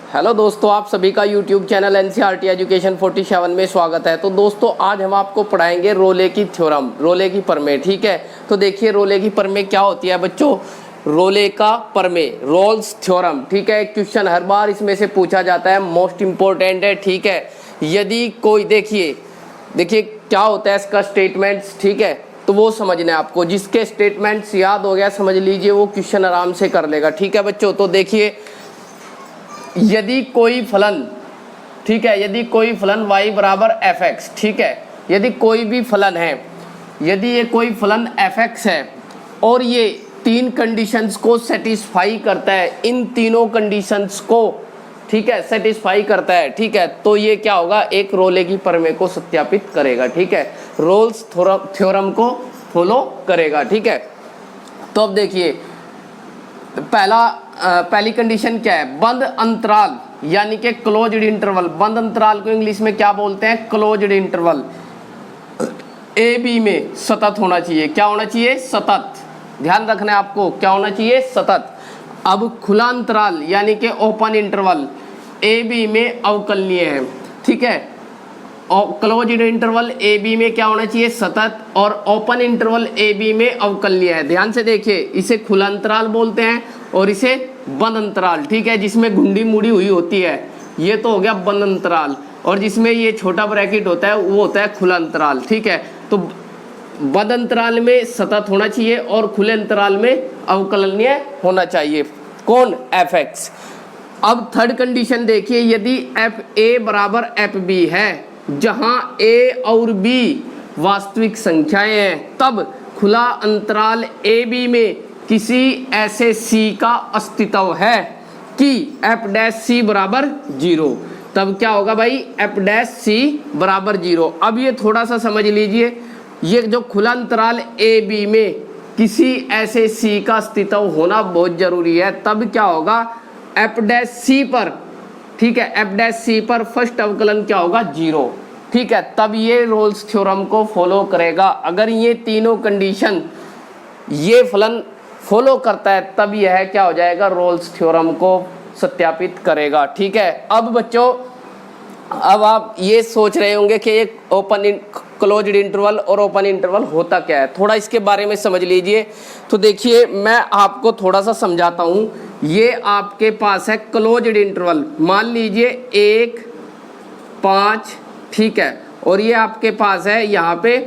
Hello दोस्तों, आप सभी का यूट्यूब चैनल एनसीईआरटी एजुकेशन 47 में स्वागत है। तो दोस्तों आज हम आपको पढ़ाएंगे रोले की थ्योरम, रोले की प्रमेय। ठीक है, तो देखिए रोले की प्रमेय क्या होती है बच्चों। रोले का प्रमेय, रोल्स थ्योरम। ठीक है, क्वेश्चन हर बार इसमें से पूछा जाता है, मोस्ट इंपॉर्टेंट है। ठीक है, यदि कोई देखिए क्या होता है इसका स्टेटमेंट्स। ठीक है, तो वो समझना है आपको। जिसके स्टेटमेंट्स याद हो गया समझ लीजिए वो क्वेश्चन आराम से कर लेगा। ठीक है बच्चों, तो देखिए यदि कोई फलन, ठीक है, यदि कोई फलन y बराबर एफ एक्स, ठीक है, यदि कोई भी फलन है, यदि ये कोई फलन एफ एक्स है और ये तीन कंडीशंस को सेटिस्फाई करता है, इन तीनों कंडीशंस को, ठीक है, सेटिस्फाई करता है, ठीक है, तो ये क्या होगा, एक रोले की प्रमेय को सत्यापित करेगा। ठीक है, रोल्स थ्योरम को फॉलो करेगा। ठीक है, तो अब देखिए पहली कंडीशन क्या है, बंद अंतराल यानी कि क्लोज्ड इंटरवल। बंद अंतराल को इंग्लिश में क्या बोलते हैं, क्लोज्ड इंटरवल। ए बी में सतत होना चाहिए। क्या होना चाहिए, सतत। ध्यान रखना है आपको, क्या होना चाहिए, सतत। अब खुला अंतराल यानी कि ओपन इंटरवल ए बी में अवकलनीय है। ठीक है, और क्लोज्ड इंटरवल ए बी में क्या होना चाहिए, सतत, और ओपन इंटरवल ए बी में अवकलनीय है। ध्यान से देखिए, इसे खुला अंतराल बोलते हैं और इसे बंद अंतराल, ठीक है, जिसमें घुंडी मुड़ी हुई होती है, ये तो हो गया बंद अंतराल, और जिसमें ये छोटा ब्रैकेट होता है वो होता है खुला अंतराल। ठीक है, तो बंद अंतराल में सतत होना चाहिए और खुले अंतराल में अवकलनीय होना चाहिए। कौन, एफ एक्स। अब थर्ड कंडीशन देखिए, यदि एफ ए बराबर एफ बी है, जहां ए और बी वास्तविक संख्याएं हैं, तब खुला अंतराल ए बी में किसी ऐसे सी का अस्तित्व है कि एफ डैश सी बराबर 0। तब क्या होगा भाई, एफ डैश सी बराबर 0। अब ये थोड़ा सा समझ लीजिए, ये जो खुला अंतराल ए बी में किसी ऐसे सी का अस्तित्व होना बहुत जरूरी है। तब क्या होगा, एफ डैश सी पर, ठीक है, एफ डैश सी पर फर्स्ट अवकलन क्या होगा, 0। ठीक है, तब ये रोल्स थ्योरम को फॉलो करेगा। अगर ये तीनों कंडीशन ये फलन फॉलो करता है तब यह क्या हो जाएगा, रोल्स थ्योरम को सत्यापित करेगा। ठीक है, अब बच्चों अब आप ये सोच रहे होंगे कि एक क्लोज्ड इंटरवल और ओपन इंटरवल होता क्या है, थोड़ा इसके बारे में समझ लीजिए। तो देखिए मैं आपको थोड़ा सा समझाता हूँ। ये आपके पास है क्लोज्ड इंटरवल, मान लीजिए 1, 5, ठीक है, और ये आपके पास है यहाँ पे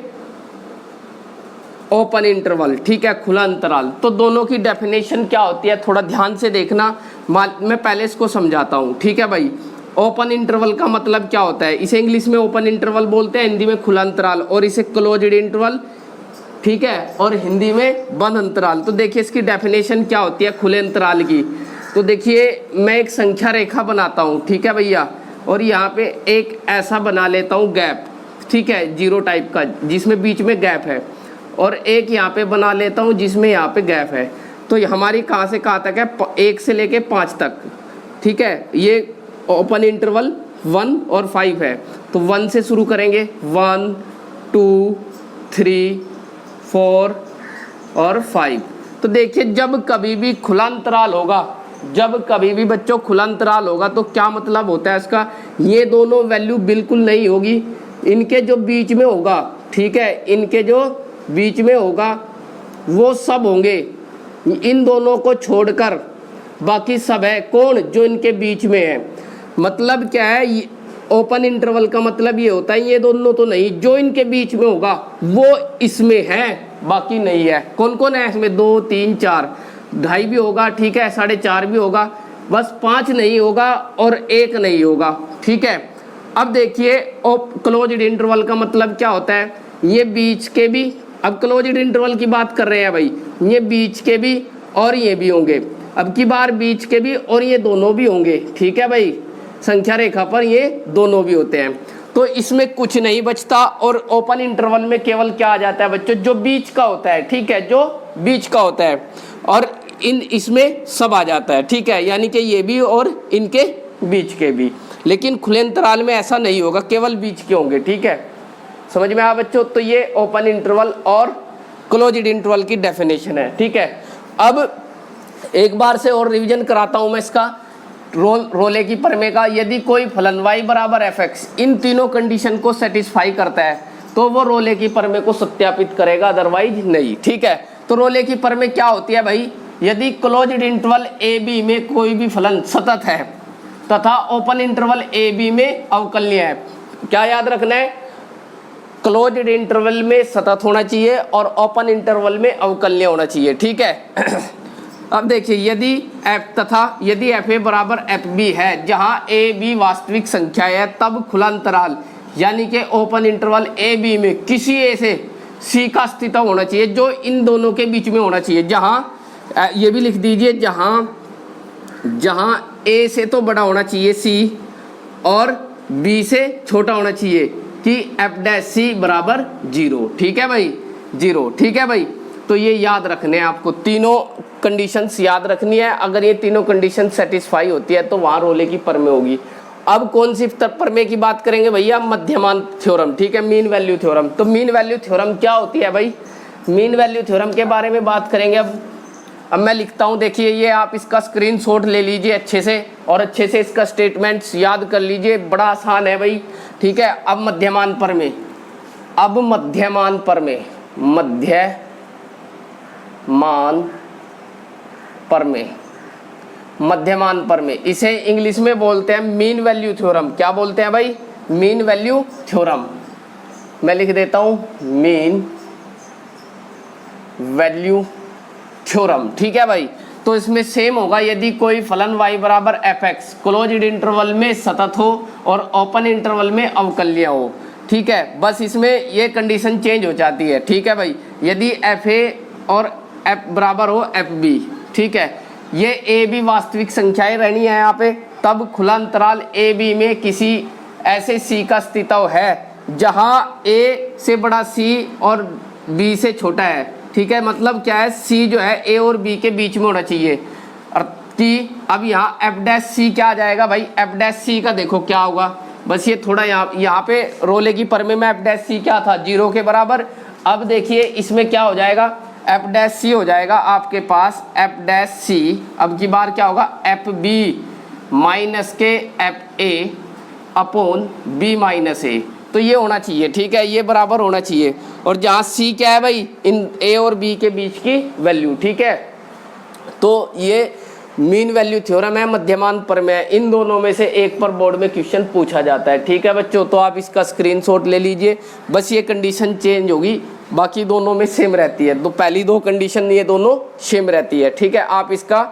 ओपन इंटरवल, ठीक है, खुला अंतराल। तो दोनों की डेफिनेशन क्या होती है थोड़ा ध्यान से देखना, मैं पहले इसको समझाता हूँ। ठीक है भाई, ओपन इंटरवल का मतलब क्या होता है, इसे इंग्लिश में ओपन इंटरवल बोलते हैं, हिंदी में खुला अंतराल, और इसे क्लोज्ड इंटरवल, ठीक है, और हिंदी में बंद अंतराल। तो देखिए इसकी डेफिनेशन क्या होती है खुले अंतराल की। तो देखिए मैं एक संख्या रेखा बनाता हूँ, ठीक है भैया, और यहाँ पे एक ऐसा बना लेता हूँ गैप, ठीक है, 0 टाइप का जिसमें बीच में गैप है, और एक यहाँ पे बना लेता हूँ जिसमें यहाँ पे गैप है। तो हमारी कहाँ से कहाँ तक है, 1 से लेके 5 तक। ठीक है, ये ओपन इंटरवल 1 और 5 है, तो 1 से शुरू करेंगे, 1, 2, 3, 4 और 5। तो देखिए जब कभी भी खुला अंतराल होगा, जब कभी भी बच्चों खुला अंतराल होगा तो क्या मतलब होता है इसका, ये दोनों वैल्यू बिल्कुल नहीं होगी, इनके जो बीच में होगा, ठीक है, इनके जो बीच में होगा वो सब होंगे, इन दोनों को छोड़कर बाकी सब है। कौन, जो इनके बीच में है। मतलब क्या है, ओपन इंटरवल का मतलब ये होता है ये दोनों तो नहीं, जो इनके बीच में होगा वो इसमें है, बाकी नहीं है। कौन कौन है इसमें, 2, 3, 4, 2.5 भी होगा, ठीक है, 4.5 भी होगा, बस 5 नहीं होगा और 1 नहीं होगा। ठीक है, अब देखिए क्लोज्ड इंटरवल का मतलब क्या होता है, ये बीच के भी, अब क्लोज्ड इंटरवल की बात कर रहे हैं भाई, ये बीच के भी और ये भी होंगे, अब की बार बीच के भी और ये दोनों भी होंगे। ठीक है भाई, संख्या रेखा पर ये दोनों भी होते हैं, तो इसमें कुछ नहीं बचता। और ओपन इंटरवल में केवल क्या आ जाता है बच्चों, जो बीच का होता है, ठीक है, जो बीच का होता है, और इसमें सब आ जाता है। ठीक है, यानी कि ये भी और इनके बीच के भी। लेकिन खुले अंतराल में ऐसा नहीं होगा, केवल बीच के होंगे। ठीक है, समझ में आया बच्चों। तो ये ओपन इंटरवल और क्लोज्ड इंटरवल की डेफिनेशन है। ठीक है, अब एक बार से और रिवीजन कराता हूं मैं इसका। रोले की प्रमेय का यदि कोई फलन y बराबर एफ एक्स इन तीनों कंडीशन को सेटिस्फाई करता है तो वो रोले की प्रमेय को सत्यापित करेगा, अदरवाइज नहीं। ठीक है, तो रोले की प्रमेय क्या होती है भाई, यदि क्लोज्ड इंटरवल ए बी में कोई भी फलन सतत है तथा ओपन इंटरवल ए बी में अवकलनीय है। क्या याद रखना है, क्लोज्ड इंटरवल में सतत होना चाहिए और ओपन इंटरवल में अवकलनीय होना चाहिए। ठीक है अब देखिए, यदि एफ ए बराबर एफ बी है जहां ए बी वास्तविक संख्या है, तब खुला अंतराल यानी कि ओपन इंटरवल ए बी में किसी ए से सी का अस्तित्व होना चाहिए जो इन दोनों के बीच में होना चाहिए। जहां ये भी लिख दीजिए, जहां ए से तो बड़ा होना चाहिए सी और बी से छोटा होना चाहिए कि एफ डैश सी बराबर 0। ठीक है भाई, 0। ठीक है भाई, तो ये याद रखने हैं आपको, तीनों कंडीशंस याद रखनी है। अगर ये तीनों कंडीशन सेटिस्फाई होती है तो वहाँ रोले की प्रमेय होगी। अब कौन सी प्रमेय की बात करेंगे भैया, मध्यमान थ्योरम। ठीक है, मीन वैल्यू थ्योरम। तो मीन वैल्यू थ्योरम क्या होती है भाई, मीन वैल्यू थ्योरम के बारे में बात करेंगे। अब मैं लिखता हूँ, देखिए ये आप इसका स्क्रीनशॉट ले लीजिए अच्छे से और अच्छे से इसका स्टेटमेंट्स याद कर लीजिए, बड़ा आसान है भाई। ठीक है, अब मध्यमान प्रमेय, मध्यमान प्रमेय, इसे इंग्लिश में बोलते हैं मीन वैल्यू थ्योरम। क्या बोलते हैं भाई, मीन वैल्यू थ्योरम। मैं लिख देता हूं मीन वैल्यू थ्योरम। ठीक है भाई, तो इसमें सेम होगा, यदि कोई फलन y बराबर एफ एक्स क्लोज्ड इंटरवल में सतत हो और ओपन इंटरवल में अवकलनीय हो। ठीक है, बस इसमें ये कंडीशन चेंज हो जाती है। ठीक है भाई, यदि एफ ए और एफ बराबर हो एफ बी, ठीक है, ये ए बी वास्तविक संख्याएं रहनी है यहाँ पे, तब खुला अंतराल ए बी में किसी ऐसे सी का अस्तित्व है जहाँ ए से बड़ा सी और बी से छोटा है। ठीक है, मतलब क्या है, सी जो है ए और बी के बीच में होना चाहिए। कि अब यहाँ एफ डैश सी क्या आ जाएगा भाई, एफ डैश सी का देखो क्या होगा, बस ये थोड़ा यहाँ पे रोले की प्रमेय में एफ डैश सी क्या था, 0 के बराबर। अब देखिए इसमें क्या हो जाएगा, एफ डैश सी हो जाएगा आपके पास एफ डैश सी, अब की बार क्या होगा, एफ बी माइनस के F A upon B minus A. तो ये होना चाहिए। ठीक है, ये बराबर होना चाहिए। और जहाँ सी क्या है भाई, इन ए और बी के बीच की वैल्यू। ठीक है, तो ये मीन वैल्यू थ्योरम है, मध्यमान प्रमेय। इन दोनों में से एक पर बोर्ड में क्वेश्चन पूछा जाता है। ठीक है बच्चों, तो आप इसका स्क्रीनशॉट ले लीजिए, बस ये कंडीशन चेंज होगी, बाकी दोनों में सेम रहती है। तो पहली दो कंडीशन ये दोनों सेम रहती है। ठीक है, आप इसका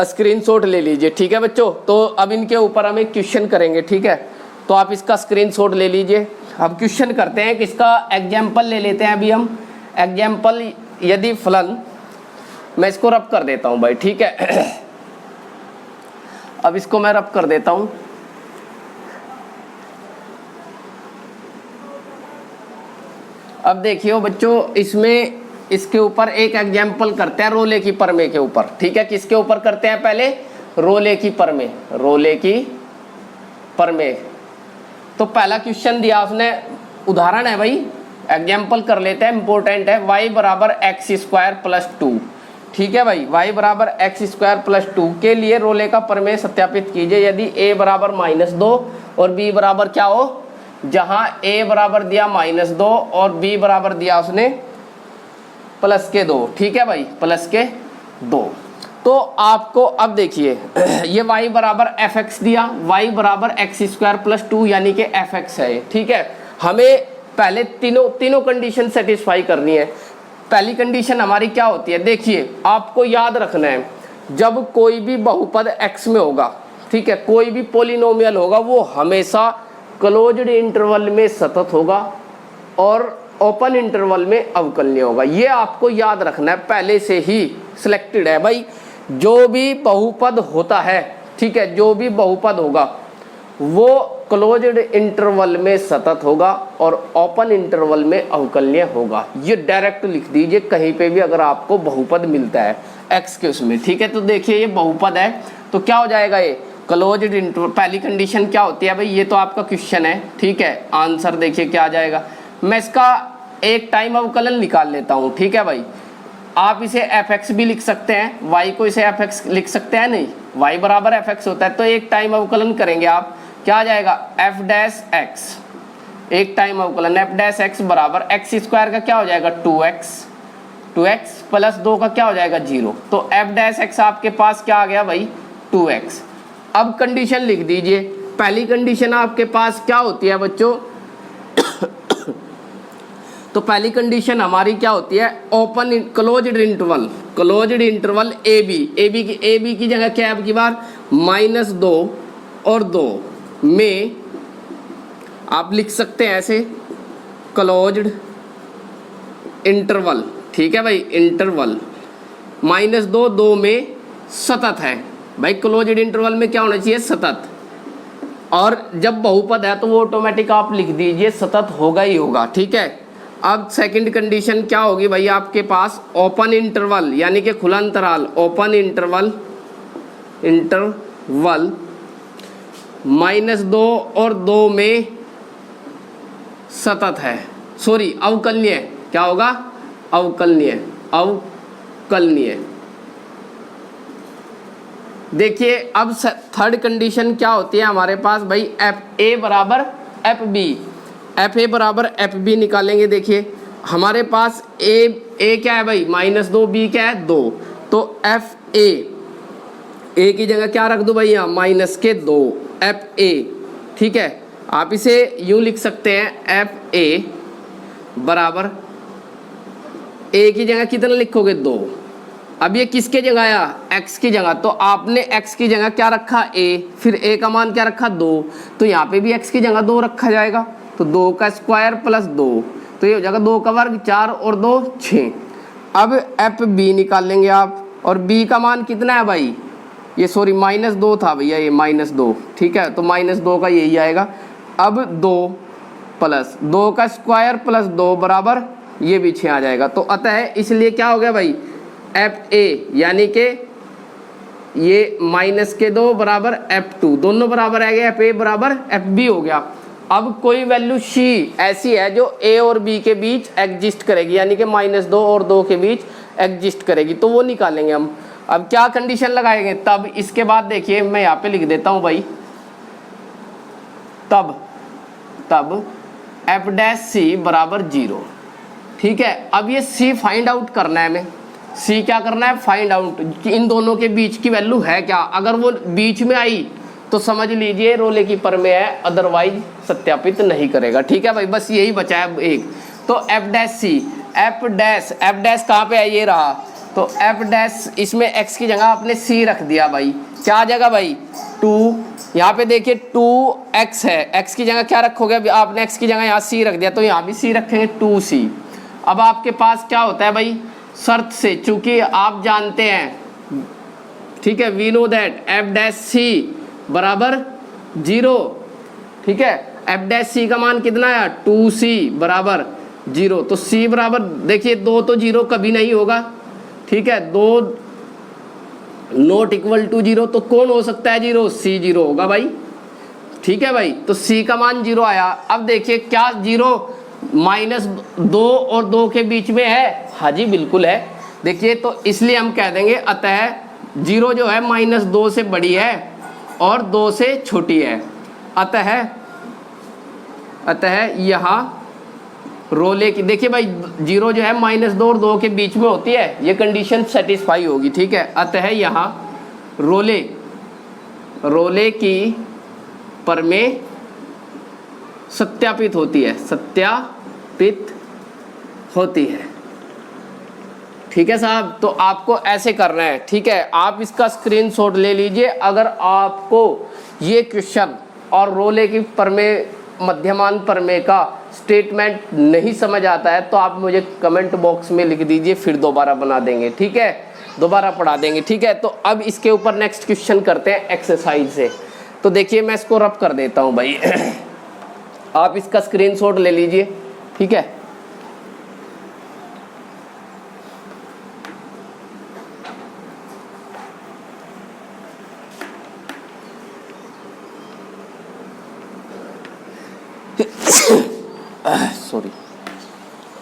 स्क्रीनशॉट ले लीजिए। ठीक है बच्चों, तो अब इनके ऊपर हम एक क्वेश्चन करेंगे। ठीक है, तो आप इसका स्क्रीनशॉट ले लीजिए। अब क्वेश्चन करते हैं, किसका एग्जाम्पल ले लेते हैं अभी हम। एग्जाम्पल, यदि फलन, मैं इसको रब कर देता हूं भाई। ठीक है, अब इसको मैं रब कर देता हूं। अब देखिए बच्चों, इसमें इसके ऊपर एक एग्जाम्पल करते हैं रोले की प्रमेय के ऊपर। ठीक है, किसके ऊपर करते हैं, पहले रोले की प्रमेय। रोले की प्रमेय, तो पहला क्वेश्चन दिया उसने, उदाहरण है भाई, एग्जाम्पल कर लेते हैं, इंपॉर्टेंट है। y बराबर एक्स स्क्वायर प्लस 2। ठीक है भाई, y बराबर एक्स स्क्वायर प्लस 2 के लिए रोले का प्रमेय सत्यापित कीजिए। यदि a बराबर -2 और b बराबर क्या हो, जहां a बराबर दिया -2 और b बराबर दिया उसने +2। ठीक है भाई, +2। तो आपको अब देखिए, ये y बराबर एफ एक्स दिया, y बराबर एक्स स्क्वायर प्लस 2 यानी कि एफ एक्स है। ठीक है, हमें पहले तीनों कंडीशन सेटिस्फाई करनी है। पहली कंडीशन हमारी क्या होती है, देखिए आपको याद रखना है, जब कोई भी बहुपद x में होगा, ठीक है, कोई भी पोलिनोमियल होगा, वो हमेशा क्लोज्ड इंटरवल में सतत होगा और ओपन इंटरवल में अवकलनीय होगा। ये आपको याद रखना है, पहले से ही सिलेक्टेड है भाई। जो भी बहुपद होता है, ठीक है, जो भी बहुपद होगा वो क्लोज्ड इंटरवल में सतत होगा और ओपन इंटरवल में अवकलनीय होगा। ये डायरेक्ट लिख दीजिए कहीं पे भी अगर आपको बहुपद मिलता है x के उसमें। ठीक है, तो देखिए ये बहुपद है, तो क्या हो जाएगा, ये क्लोज्ड इंटरवल। पहली कंडीशन क्या होती है भाई, ये तो आपका क्वेश्चन है। ठीक है, आंसर देखिए क्या आ जाएगा। मैं इसका एक टाइम अवकलन निकाल लेता हूँ। ठीक है भाई, आप इसे एफ एक्स भी लिख सकते हैं, y को इसे एफ एक्स लिख सकते हैं, नहीं y बराबर एफ एक्स होता है, तो एक टाइम अवकलन करेंगे आप, क्या आ जाएगा एफ डैश एक्स, एक टाइम अवकलन एफ डैश एक्स बराबर एक्स स्क्वायर का क्या हो जाएगा 2x प्लस 2 का क्या हो जाएगा 0, तो एफ डैश एक्स आपके पास क्या आ गया भाई 2x। अब कंडीशन लिख दीजिए, पहली कंडीशन आपके पास क्या होती है बच्चों तो पहली कंडीशन हमारी क्या होती है open closed interval A B की जगह क्या है अब की बार -2 और 2 में आप लिख सकते हैं ऐसे क्लोज्ड इंटरवल, ठीक है भाई इंटरवल -2 2 में सतत है भाई, क्लोज्ड इंटरवल में क्या होना चाहिए सतत, और जब बहुपद है तो वो ऑटोमेटिक आप लिख दीजिए सतत होगा ही होगा, ठीक है। अब सेकंड कंडीशन क्या होगी भाई आपके पास ओपन इंटरवल यानी कि खुला अंतराल, ओपन इंटरवल -2 और 2 में सतत है, सॉरी अवकलनीय, क्या होगा अवकलनीय। देखिए अब थर्ड कंडीशन क्या होती है हमारे पास भाई एफ ए बराबर एफ बी निकालेंगे। देखिए हमारे पास ए क्या है भाई -2, बी क्या है 2, तो एफ ए की जगह क्या रख दो भाई यहाँ -2 एफ ए, ठीक है। आप इसे यूं लिख सकते हैं एफ ए बराबर ए की जगह कितना लिखोगे 2, अब ये किसके जगह आया x की जगह, तो आपने x की जगह क्या रखा a, फिर a का मान क्या रखा 2, तो यहाँ पे भी x की जगह 2 रखा जाएगा, तो 2 का स्क्वायर प्लस 2, तो ये हो जाएगा 2 का वर्ग 4 और 2 6। अब एफ बी निकाल लेंगे आप, और b का मान कितना है भाई ये सॉरी -2 था भैया, ये -2, ठीक है, तो -2 का यही आएगा। अब 2 प्लस 2 का स्क्वायर प्लस 2 बराबर ये भी 6 आ जाएगा, तो अतः इसलिए क्या हो गया भाई एफ ए यानी कि ये -2 बराबर F2 दोनों बराबर आ गया, एफ ए बराबर एफ बी हो गया। अब कोई वैल्यू C ऐसी है जो A और B के बीच एग्जिस्ट करेगी, यानी कि -2 और 2 के बीच एग्जिस्ट करेगी, तो वो निकालेंगे हम। अब क्या कंडीशन लगाएंगे तब, इसके बाद देखिए मैं यहाँ पे लिख देता हूँ भाई तब एफ डैश सी बराबर 0, ठीक है। अब ये C फाइंड आउट करना है हमें, C क्या करना है फाइंड आउट कि इन दोनों के बीच की वैल्यू है क्या, अगर वो बीच में आई तो समझ लीजिए रोले की पर में है, अदरवाइज सत्यापित नहीं करेगा, ठीक है भाई। बस यही बचा है एक, तो एफ डैश सी, एफ डैश कहाँ पे है ये रहा, तो एफ डैश इसमें x की जगह आपने C रख दिया भाई, क्या आ जाएगा भाई 2, यहाँ पे देखिए 2x है, x की जगह क्या रखोगे, अभी आपने x की जगह यहाँ C रख दिया, तो यहाँ भी C रखेंगे 2C। अब आपके पास क्या होता है भाई शर्त से, चूंकि आप जानते हैं, ठीक है, we know that F dash C बराबर 0, ठीक है, एफ डैश सी का मान कितना है 2C बराबर 0, तो C बराबर देखिए 2 तो 0 कभी नहीं होगा, ठीक है, 2 नॉट इक्वल टू 0, तो कौन हो सकता है 0, C 0 होगा भाई, ठीक है भाई, तो C का मान 0 आया। अब देखिए क्या 0 -2 और 2 के बीच में है, हाँ जी बिल्कुल है, देखिए तो इसलिए हम कह देंगे अतः 0 जो है -2 से बड़ी है और 2 से छोटी है, अतः यहाँ रोले की देखिए भाई 0 जो है -2 और 2 के बीच में होती है, ये कंडीशन सेटिस्फाई होगी, ठीक है। अतः यहाँ रोले की प्रमेय सत्यापित होती है, ठीक है साहब। तो आपको ऐसे करना है, ठीक है, आप इसका स्क्रीनशॉट ले लीजिए। अगर आपको ये क्वेश्चन और रोले की प्रमेय मध्यमान प्रमेय का स्टेटमेंट नहीं समझ आता है तो आप मुझे कमेंट बॉक्स में लिख दीजिए, फिर दोबारा बना देंगे, ठीक है, दोबारा पढ़ा देंगे, ठीक है। तो अब इसके ऊपर नेक्स्ट क्वेश्चन करते हैं एक्सरसाइज से। तो देखिए मैं इसको रब कर देता हूँ भाई आप इसका स्क्रीनशॉट ले लीजिए, ठीक है। सॉरी।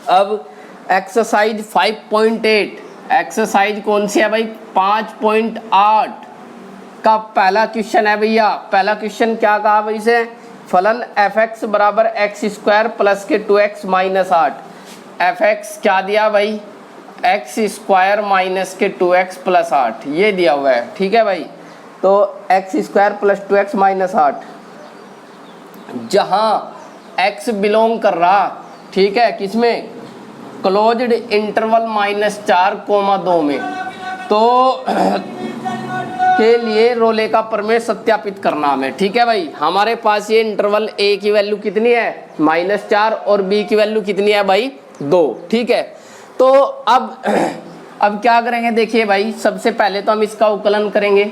अब एक्सरसाइज 5.8, एक्सरसाइज कौन सी है भाई 5.8, का पहला क्वेश्चन है भैया। पहला क्वेश्चन क्या कहा भाई से, फलन fx बराबर एक्स स्क्वायर प्लस के 2x माइनस 8। fx क्या दिया भाई, एक्स स्क्वायर माइनस के 2x प्लस 8 ये दिया हुआ है, ठीक है भाई। तो x square plus 2x minus 8, जहाँ x बिलोंग कर रहा, ठीक है, किसमें, क्लोज्ड इंटरवल -4, 2 में, तो के लिए रोले का प्रमेय सत्यापित करना हमें, ठीक है भाई। हमारे पास ये इंटरवल a की वैल्यू कितनी है, -4, और b की वैल्यू कितनी है भाई, 2, ठीक है। तो अब क्या करेंगे, देखिए भाई, सबसे पहले तो हम इसका उकलन करेंगे,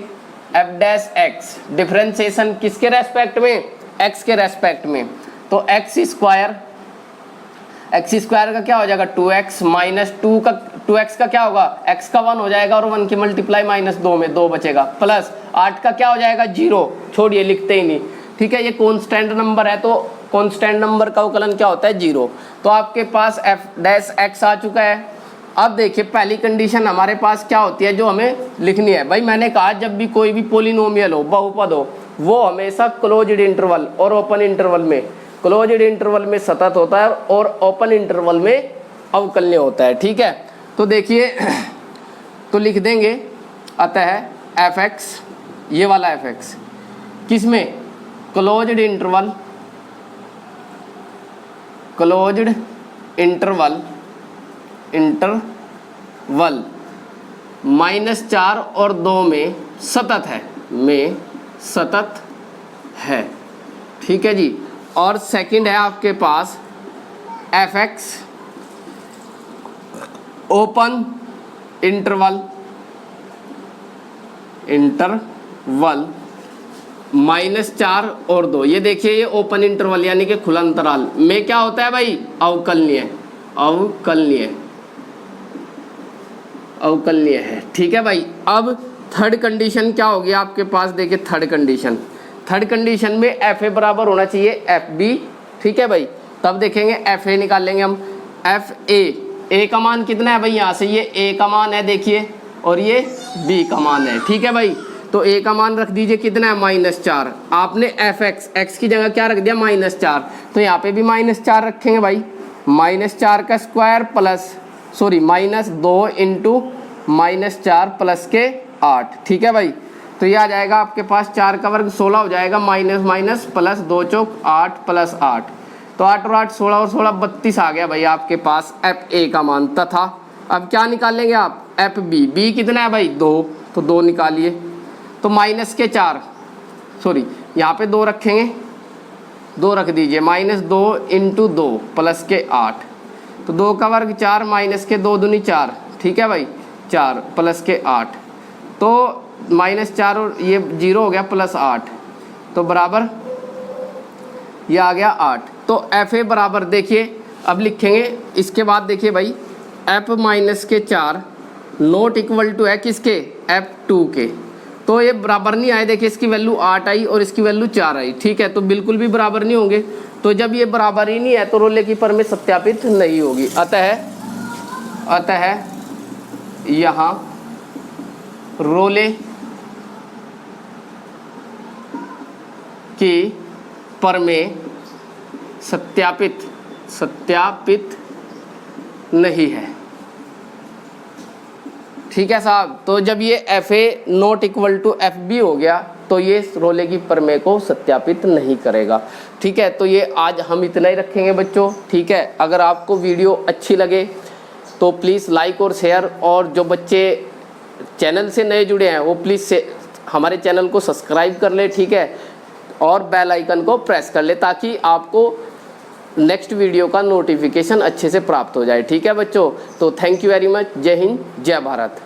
f डैश एक्स, डिफरेंशिएशन किसके रेस्पेक्ट में, x के रेस्पेक्ट में। तो एक्स स्क्वायर का क्या हो जाएगा, 2x माइनस 2x का क्या होगा, x का 1 हो जाएगा, और 1 की मल्टीप्लाई -2 में 2 बचेगा, प्लस 8 का क्या हो जाएगा, 0, छोड़िए लिखते ही नहीं, ठीक है। ये कांस्टेंट नंबर है, तो कांस्टेंट नंबर का उकलन क्या होता है, 0। तो आपके पास f डैश एक्स आ चुका है। अब देखिए पहली कंडीशन हमारे पास क्या होती है जो हमें लिखनी है भाई। मैंने कहा जब भी कोई भी पोलिनोमियल हो, बहुपद हो, वो हमेशा क्लोज्ड इंटरवल और ओपन इंटरवल में, क्लोज्ड इंटरवल में सतत होता है और ओपन इंटरवल में अवकलनीय होता है, ठीक है। तो देखिए, तो लिख देंगे, अतः fx, ये वाला fx किसमें, क्लोज्ड इंटरवल, क्लोज्ड इंटरवल -4 और 2 में सतत है, में सतत है, ठीक है जी। और सेकंड है आपके पास fx ओपन इंटरवल -4 और 2। ये देखिए, ये ओपन इंटरवल यानी कि खुला अंतराल में क्या होता है भाई, अवकलनीय है, ठीक है भाई। अब थर्ड कंडीशन क्या होगी आपके पास, देखिए थर्ड कंडीशन में fa बराबर होना चाहिए fb, ठीक है भाई। तब देखेंगे fa निकालेंगे हम, a का मान कितना है भाई, यहाँ से ये a का मान है देखिए, और ये b का मान है, ठीक है भाई। तो a का मान रख दीजिए कितना है, -4। आपने fx, x की जगह क्या रख दिया, -4, तो यहाँ पे भी -4 रखेंगे भाई, -4 का स्क्वायर प्लस -2 इंटू -4 प्लस के 8, ठीक है भाई। तो ये आ जाएगा आपके पास 4 का वर्ग 16 हो जाएगा, माइनस प्लस 2 चौक 8 प्लस 8, तो 8 और 8 16 और 16 32 आ गया भाई आपके पास fa का मान। तथा अब क्या निकालेंगे आप, fb, b कितना है भाई, 2, तो 2 निकालिए। तो -4, यहाँ पे 2 रखेंगे, 2 रख दीजिए, -2 इंटू 2 प्लस के 8, तो 2 का वर्ग 4, -2 दूनी 4, ठीक है भाई, 4 प्लस के 8, तो -4 और ये 0 हो गया, प्लस 8, तो बराबर ये आ गया 8। तो fa बराबर देखिए, अब लिखेंगे इसके बाद देखिए भाई, f -4 नॉट इक्वल टू है किसके, f2 के। तो ये बराबर नहीं आए, देखिए इसकी वैल्यू 8 आई और इसकी वैल्यू 4 आई, ठीक है, तो बिल्कुल भी बराबर नहीं होंगे। तो जब ये बराबर ही नहीं है तो रोले की प्रमेय सत्यापित नहीं होगी। अतः यहाँ रोले की प्रमेय सत्यापित नहीं है, ठीक है साहब। तो जब ये fa not equal to fb हो गया तो ये रोले की प्रमेय को सत्यापित नहीं करेगा, ठीक है। तो ये आज हम इतना ही रखेंगे बच्चों, ठीक है। अगर आपको वीडियो अच्छी लगे तो प्लीज़ लाइक और शेयर, और जो बच्चे चैनल से नए जुड़े हैं वो प्लीज़ से हमारे चैनल को सब्सक्राइब कर ले, ठीक है, और बेल आइकन को प्रेस कर ले ताकि आपको नेक्स्ट वीडियो का नोटिफिकेशन अच्छे से प्राप्त हो जाए, ठीक है बच्चों। तो थैंक यू वेरी मच, जय हिंद, जय भारत।